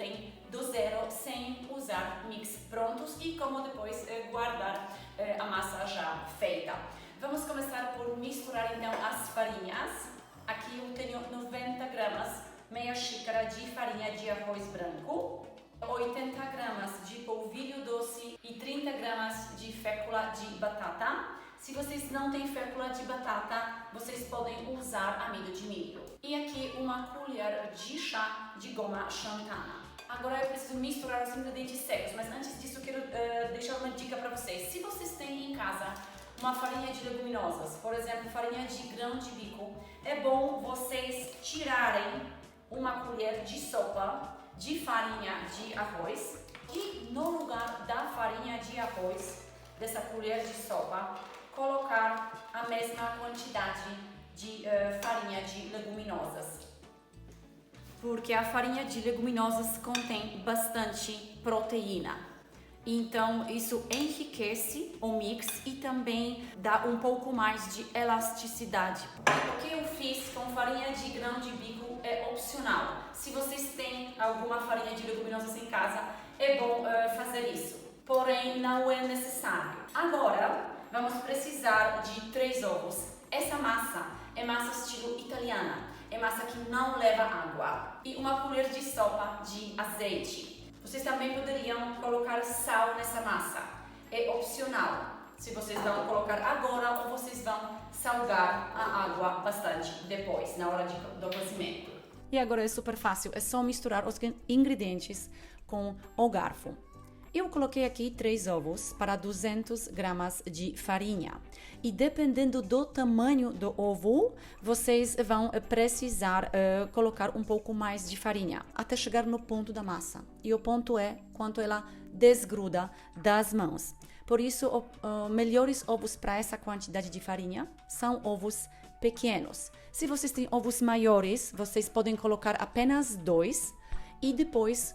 glúten do zero sem usar mix prontos e como depois guardar a massa já feita. Vamos começar por misturar então as farinhas. Aqui eu tenho 90 gramas, meia xícara de farinha de arroz branco, 80 gramas de polvilho doce e 30 gramas de fécula de batata. Se vocês não têm fécula de batata, vocês podem usar amido de milho. E aqui uma colher de chá de goma xantana. Agora eu preciso misturar os ingredientes secos, mas antes disso eu quero deixar uma dica para vocês. Se vocês têm em casa uma farinha de leguminosas, por exemplo, farinha de grão de bico, é bom vocês tirarem uma colher de sopa de farinha de arroz e no lugar da farinha de arroz, dessa colher de sopa, colocar a mesma quantidade de farinha de leguminosas. Porque a farinha de leguminosas contém bastante proteína. Então, isso enriquece o mix e também dá um pouco mais de elasticidade. O que eu fiz com farinha de grão de bico é opcional. Se vocês têm alguma farinha de leguminosas em casa, é bom fazer isso. Porém, não é necessário. Agora, vamos precisar de 3 ovos. Essa massa é massa estilo italiana. É massa que não leva água. E uma colher de sopa de azeite. Vocês também poderiam colocar sal nessa massa. É opcional. Se vocês vão colocar agora ou vocês vão salgar a água bastante depois, na hora do cozimento. E agora é super fácil. É só misturar os ingredientes com o garfo. Eu coloquei aqui 3 ovos para 200 gramas de farinha. E dependendo do tamanho do ovo, vocês vão precisar colocar um pouco mais de farinha até chegar no ponto da massa. E o ponto é quando ela desgruda das mãos. Por isso, melhores ovos para essa quantidade de farinha são ovos pequenos. Se vocês têm ovos maiores, vocês podem colocar apenas 2 e depois,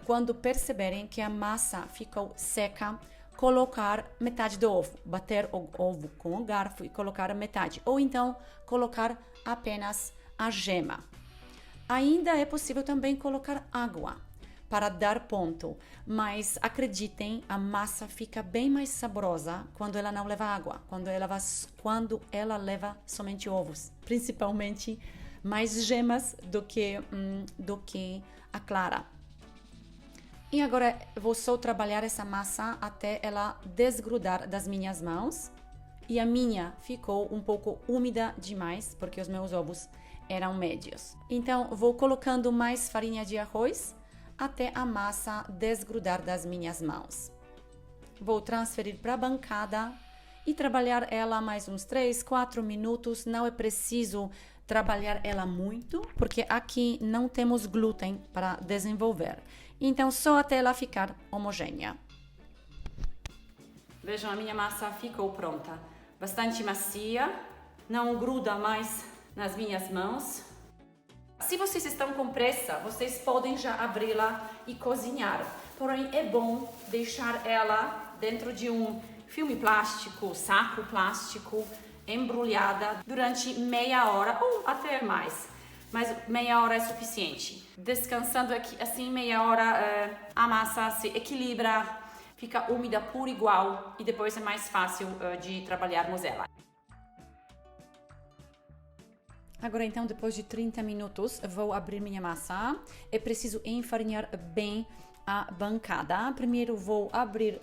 quando perceberem que a massa ficou seca, colocar metade do ovo, bater o ovo com o garfo e colocar a metade, ou então colocar apenas a gema. Ainda é possível também colocar água para dar ponto, mas acreditem, a massa fica bem mais saborosa quando ela não leva água, quando ela leva somente ovos, principalmente mais gemas do que a clara. E agora vou só trabalhar essa massa até ela desgrudar das minhas mãos. E a minha ficou um pouco úmida demais, porque os meus ovos eram médios. Então, vou colocando mais farinha de arroz até a massa desgrudar das minhas mãos. Vou transferir para a bancada e trabalhar ela mais uns 3, 4 minutos. Não é preciso trabalhar ela muito, porque aqui não temos glúten para desenvolver. Então, só até ela ficar homogênea. Vejam, a minha massa ficou pronta. Bastante macia, não gruda mais nas minhas mãos. Se vocês estão com pressa, vocês podem já abri-la e cozinhar. Porém, é bom deixar ela dentro de um filme plástico, saco plástico, embrulhada durante meia hora ou até mais. Mas meia hora é suficiente. Descansando aqui, assim, meia hora, a massa se equilibra, fica úmida por igual e depois é mais fácil de trabalharmos ela. Agora então, depois de 30 minutos, vou abrir minha massa. É preciso enfarinhar bem a bancada. Primeiro vou abrir,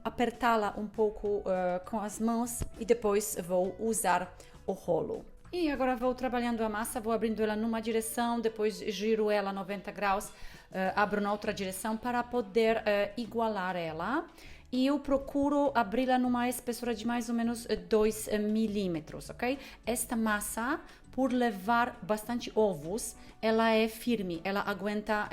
apertá-la um pouco com as mãos e depois vou usar o rolo. E agora vou trabalhando a massa, vou abrindo ela numa direção, depois giro ela 90 graus, abro na outra direção para poder igualar ela. E eu procuro abri-la numa espessura de mais ou menos 2 milímetros, ok? Esta massa, por levar bastante ovos, ela é firme, ela aguenta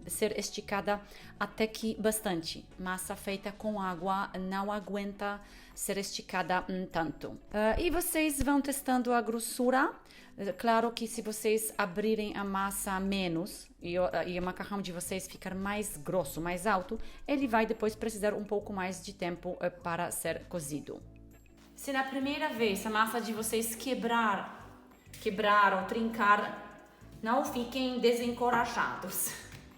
ser esticada até que bastante. Massa feita com água não aguenta ser esticada tanto. E vocês vão testando a grossura. Claro que se vocês abrirem a massa menos e o macarrão de vocês ficar mais grosso, mais alto, ele vai depois precisar um pouco mais de tempo para ser cozido. Se na primeira vez a massa de vocês quebrar ou trincar, não fiquem desencorajados.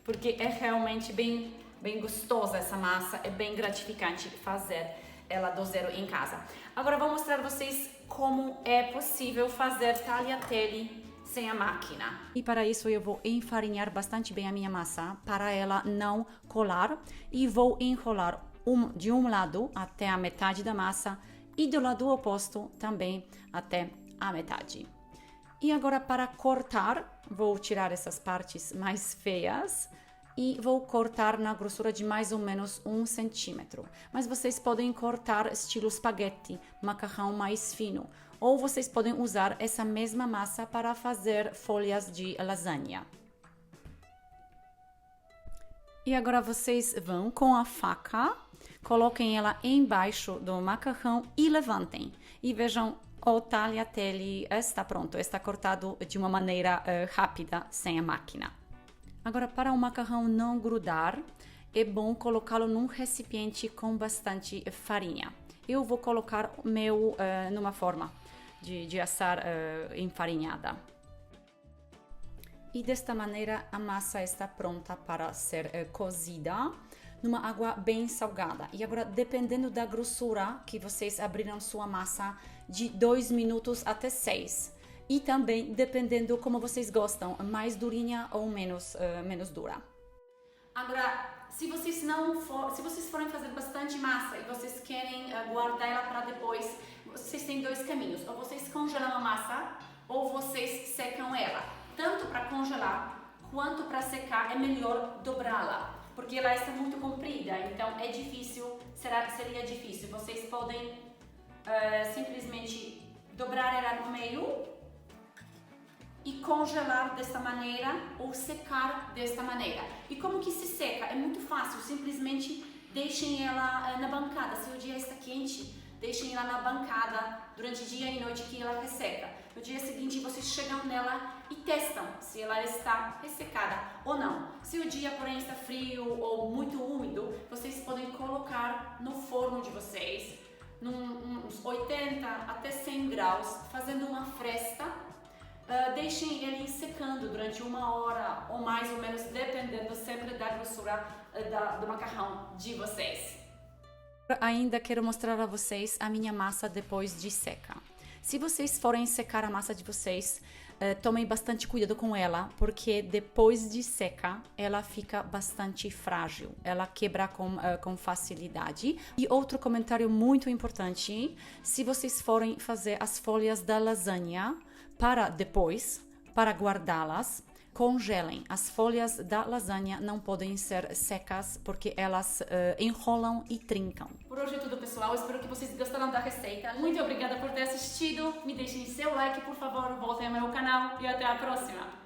porque é realmente bem gostosa essa massa, é bem gratificante fazer ela do zero em casa. Agora vou mostrar a vocês como é possível fazer tagliatelle sem a máquina. E para isso eu vou enfarinhar bastante bem a minha massa para ela não colar e vou enrolar de um lado até a metade da massa e do lado oposto também até a metade. E agora para cortar, vou tirar essas partes mais feias e vou cortar na grossura de mais ou menos 1 centímetro. Mas vocês podem cortar estilo espaguete, macarrão mais fino, ou vocês podem usar essa mesma massa para fazer folhas de lasanha. E agora vocês vão com a faca, coloquem ela embaixo do macarrão e levantem. E vejam, o tagliatelle está pronto, está cortado de uma maneira rápida, sem a máquina. Agora, para o macarrão não grudar, é bom colocá-lo num recipiente com bastante farinha. Eu vou colocar o meu numa forma de assar enfarinhada. E desta maneira a massa está pronta para ser cozida numa água bem salgada. E agora, dependendo da grossura que vocês abriram sua massa, de 2 minutos até 6. E também dependendo como vocês gostam, mais durinha ou menos dura. Agora, se vocês forem fazer bastante massa e vocês querem guardar ela para depois, vocês têm 2 caminhos. Ou vocês congelam a massa ou vocês secam ela. Tanto para congelar quanto para secar é melhor dobrá-la, porque ela está muito comprida, então é difícil, seria difícil. Vocês podem simplesmente dobrar ela no meio e congelar desta maneira ou secar desta maneira. E como que se seca? É muito fácil, simplesmente deixem ela na bancada. Se o dia está quente, deixem ela na bancada durante dia e noite que ela resseca. No dia seguinte vocês chegam nela e testam se ela está ressecada ou não. Se o dia, porém, está frio ou muito úmido, vocês podem colocar no forno de vocês, uns 80 até 100 graus, fazendo uma fresta. Deixem ele secando durante 1 hora ou mais ou menos, dependendo sempre da grossura do macarrão de vocês. Ainda quero mostrar a vocês a minha massa depois de seca. Se vocês forem secar a massa de vocês, tomem bastante cuidado com ela, porque depois de seca ela fica bastante frágil, ela quebra com facilidade. E outro comentário muito importante: se vocês forem fazer as folhas da lasanha para guardá-las, congelem. As folhas da lasanha não podem ser secas porque elas enrolam e trincam. Por hoje é tudo, pessoal. Espero que vocês gostaram da receita. Muito obrigada por ter assistido. Me deixem seu like, por favor. Voltem ao meu canal e até a próxima.